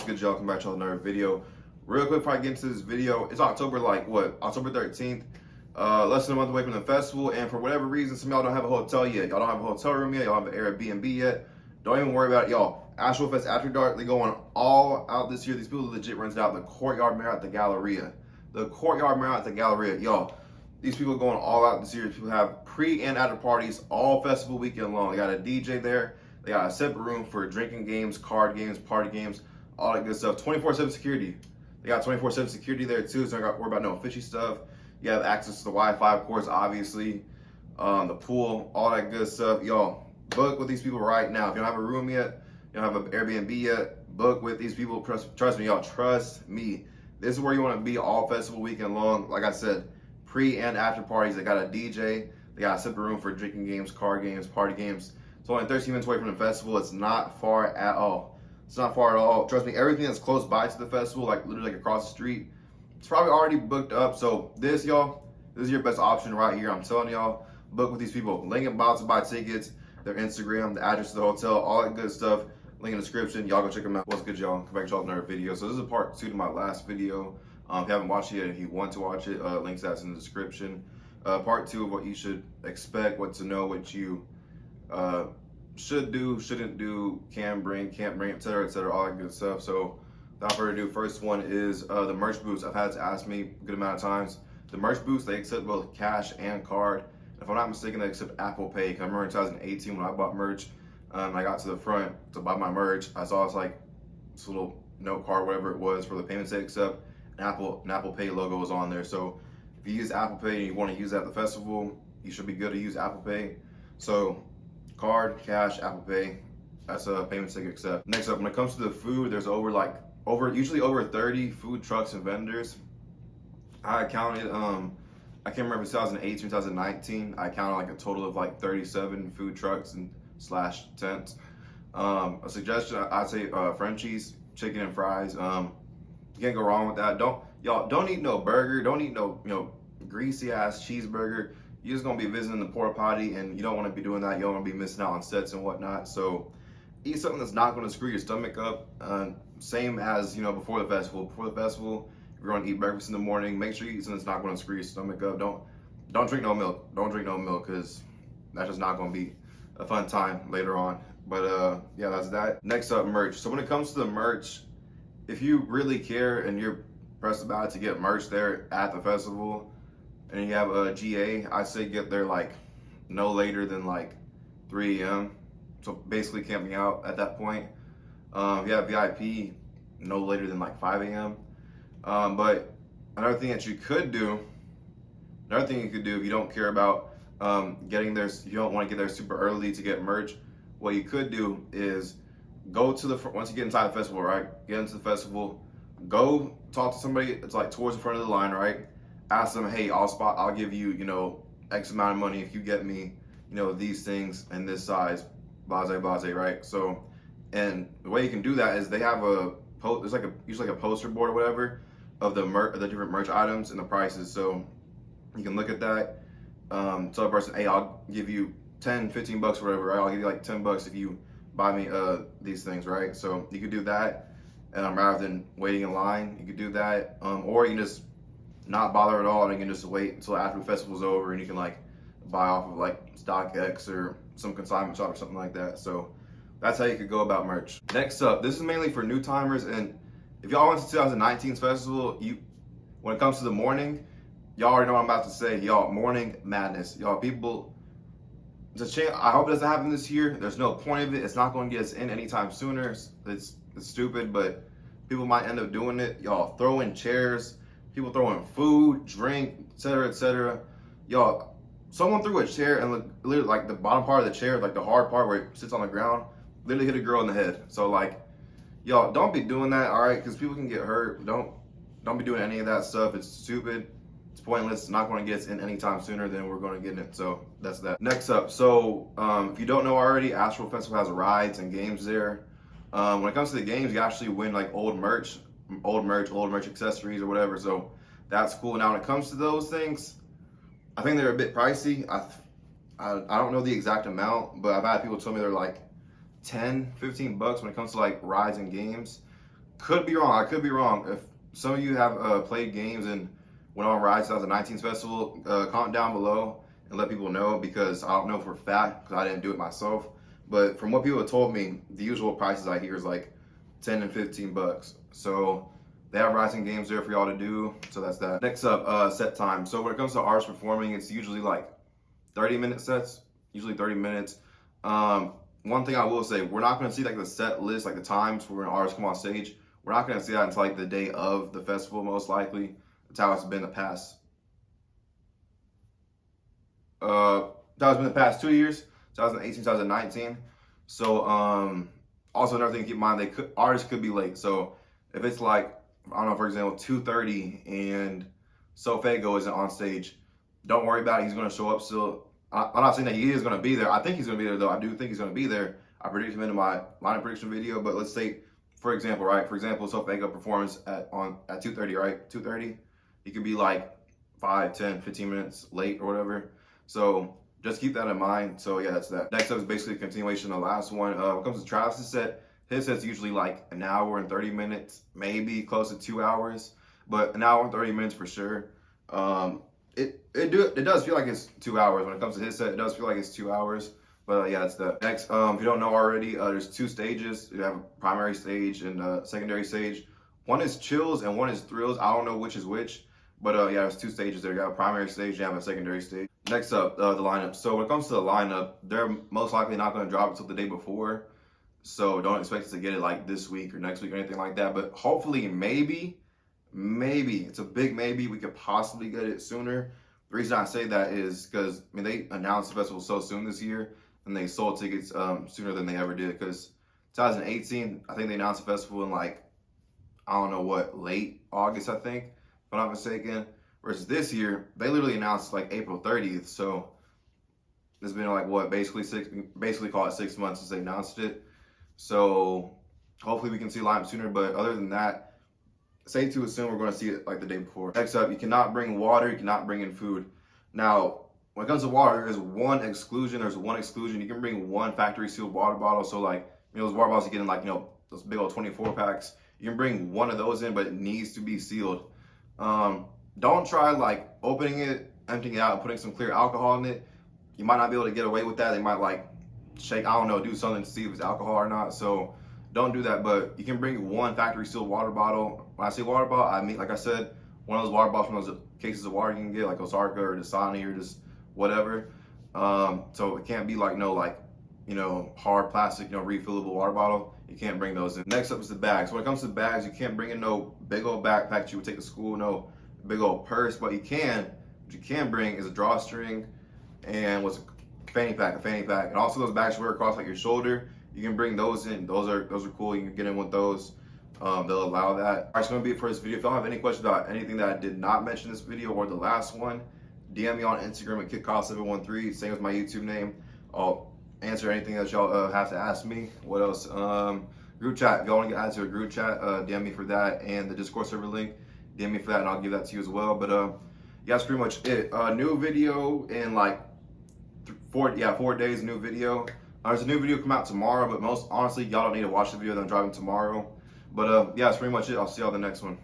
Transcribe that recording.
good, y'all? Come back to another video. Real quick before I get into this video, it's October, October 13th. Less than a month away from the festival, and for whatever reason, some of y'all don't have a hotel yet. Y'all don't have a hotel room yet. Y'all have an Airbnb yet. Don't even worry about it, y'all. Astroworld Fest After Dark, they going all out this year. These people legit rented out the Courtyard Marriott at the Galleria. The Courtyard Marriott at the Galleria, y'all. These people going all out this year. People have pre and after parties all festival weekend long. They got a DJ there. They got a separate room for drinking games, card games, party games, all that good stuff. 24/7 security. They got 24/7 security there too, so I got to worry about no fishy stuff. You have access to the Wi-Fi, of course, obviously, the pool, all that good stuff. Y'all, book with these people right now. If you don't have a room yet, you don't have an Airbnb yet, book with these people. Trust me, y'all. Trust me. This is where you want to be all festival weekend long. Like I said, pre and after parties. They got a DJ. They got a separate room for drinking games, card games, party games. It's only 13 minutes away from the festival. It's not far at all. It's not far at all. Trust me, everything that's close by to the festival, like literally like across the street, it's probably already booked up. So this, y'all, this is your best option right here. I'm telling y'all, book with these people. Link in bio to buy tickets, their Instagram, the address of the hotel, all that good stuff. Link in the description. Y'all go check them out. What's good, y'all? Come back to y'all another video. So this is part 2 to my last video. If you haven't watched it yet, if you want to watch it, links that's in the description. Part 2 of what you should expect, what to know, what you should do, shouldn't do, can bring, can't bring, etc., all that good stuff. So without further ado, first one is the merch booths. I've had to ask me a good amount of times. The merch booths, they accept both cash and card. If I'm not mistaken, they accept Apple Pay. I remember in 2018 when I bought merch, I got to the front to buy my merch. I saw this little note card, whatever it was, for the payments they accept. An Apple Pay logo was on there. So if you use Apple Pay and you want to use that at the festival, you should be good to use Apple Pay. So card, cash, Apple Pay, that's a payment they accept. Next up, when it comes to the food, there's usually over 30 food trucks and vendors. I counted, I can't remember 2018, 2019, I counted like a total of like 37 food trucks and slash tents. A suggestion, I'd say Frenchies, chicken and fries. You can't go wrong with that. Don't eat no burger. Don't eat no greasy ass cheeseburger. You're just gonna be visiting the porta potty, and you don't want to be doing that. You don't want to be missing out on sets and whatnot. So eat something that's not going to screw your stomach up. Same as before the festival. Before the festival, if you're going to eat breakfast in the morning, make sure you eat something that's not going to screw your stomach up. Don't drink no milk. Don't drink no milk, because that's just not going to be a fun time later on. But yeah, that's that. Next up, merch. So when it comes to the merch, if you really care and you're pressed about it to get merch there at the festival, and you have a GA, I say get there like no later than like 3 a.m. So basically camping out at that point. If you have VIP, no later than like 5 a.m. But another thing you could do if you don't care about getting there, you don't want to get there super early to get merch, what you could do is go to once you get inside the festival, right? Get into the festival, go talk to somebody. It's like towards the front of the line, right? Ask them, hey, I'll give you, X amount of money if you get me, these things in this size, blase, right? So, and the way you can do that is they have there's usually like a poster board or whatever of the different merch items and the prices. So you can look at that, tell the person, hey, I'll give you 10, 15 bucks or whatever, right? I'll give you like 10 bucks if you buy me these things, right? So you could do that, rather than waiting in line. You could do that, or you can just not bother at all, and you can just wait until after the festival's over, and you can like buy off of like StockX or some consignment shop or something like that. So that's how you could go about merch. Next up, this is mainly for new timers, and if y'all went to 2019's festival, when it comes to the morning, y'all already know what I'm about to say. Y'all, morning madness. Y'all, people, it's a chance. I hope it doesn't happen this year. There's no point of it. It's not going to get us in anytime sooner. It's stupid, but people might end up doing it. Y'all, throwing chairs, people throwing food, drink, etc. Y'all, someone threw a chair and literally like the bottom part of the chair, like the hard part where it sits on the ground, literally hit a girl in the head. So like, y'all, don't be doing that, all right? Because people can get hurt. Don't be doing any of that stuff. It's stupid. It's pointless. It's not going to get us in anytime sooner than we're going to get in it. So that's that. Next up, so if you don't know already, Astroworld Festival has rides and games there. When it comes to the games, you actually win like old merch accessories or whatever. So that's cool. Now when it comes to those things, I think they're a bit pricey. I don't know the exact amount, but I've had people tell me they're like 10, 15 bucks when it comes to like rides and games. Could be wrong. I could be wrong. If some of you have played games and went on Rise 2019 festival, comment down below and let people know, because I don't know for a fact because I didn't do it myself. But from what people have told me, the usual prices I hear is like 10 and 15 bucks. So they have Rising games there for y'all to do. So that's that. Next up, set time. So when it comes to artists performing, it's usually like 30-minute sets, usually 30 minutes. One thing I will say, we're not going to see like the set list, like the times where an artist come on stage. We're not going to see that until like the day of the festival, most likely. That's how it's been the past. That has been the past 2 years, 2018, 2019. So also another thing to keep in mind, artists could be late. So if it's like, I don't know, for example, 2:30 and Sofego isn't on stage, don't worry about it. He's going to show up still. I'm not saying that he is going to be there. I think he's going to be there, though. I do think he's going to be there. I predicted him in my lineup prediction video. But let's say, for example, right? For example, Sofego performs at 2:30, right? 2:30. He could be like 5, 10, 15 minutes late or whatever. So just keep that in mind. So yeah, that's that. Next up is basically a continuation of the last one. When it comes to Travis's set, his set's usually like an hour and 30 minutes, maybe close to 2 hours, but an hour and 30 minutes for sure. It does feel like it's 2 hours. When it comes to his set, it does feel like it's 2 hours. But yeah, that's that. Next, if you don't know already, there's 2 stages. You have a primary stage and a secondary stage. One is chills and one is thrills. I don't know which is which, but yeah, there's 2 stages there. You have a primary stage, you have a secondary stage. Next up, the lineup. So when it comes to the lineup, they're most likely not going to drop it until the day before. So don't expect to get it like this week or next week or anything like that. But hopefully, maybe, it's a big maybe, we could possibly get it sooner. The reason I say that is because, I mean, they announced the festival so soon this year, and they sold tickets sooner than they ever did. Because 2018, I think they announced the festival in like, I don't know what, late August, I think, if I'm not mistaken. Versus this year, they literally announced like April 30th. So it's been like what, basically call it 6 months since they announced it. So hopefully we can see lineup sooner. But other than that, safe to assume we're going to see it like the day before. Next up, you cannot bring water. You cannot bring in food. Now, when it comes to water, there's one exclusion. You can bring one factory sealed water bottle. So like, you know, those water bottles you get in like, you know, those big old 24 packs. You can bring one of those in, but it needs to be sealed. Don't try like opening it, emptying it out, and putting some clear alcohol in it. You might not be able to get away with that. They might like shake, I don't know, do something to see if it's alcohol or not. So don't do that. But you can bring one factory sealed water bottle. When I say water bottle, I mean, like I said, one of those water bottles from those cases of water you can get, like Osaka or Dasani or just whatever. So it can't be like no like, you know, hard plastic, you know, refillable water bottle. You can't bring those in. Next up is the bags. When it comes to bags, you can't bring in no big old backpack that you would take to school, no big old purse. But what you can bring is a drawstring and what's a fanny pack, and also those bags you wear across like your shoulder. You can bring those in. Those are cool. You can get in with those. They'll allow that. All right, it's gonna be it for this video. If y'all have any questions about anything that I did not mention in this video or the last one, DM me on Instagram at KidKyle713, same as my YouTube name. I'll answer anything that y'all have to ask me. What else? Group chat. If y'all want to get added to a group chat, DM me for that, and the Discord server link, DM me for that, and I'll give that to you as well. But yeah, that's pretty much it. New video in like 4 days. New video. There's a new video come out tomorrow, but most honestly, y'all don't need to watch the video that I'm driving tomorrow. But yeah, that's pretty much it. I'll see y'all in the next one.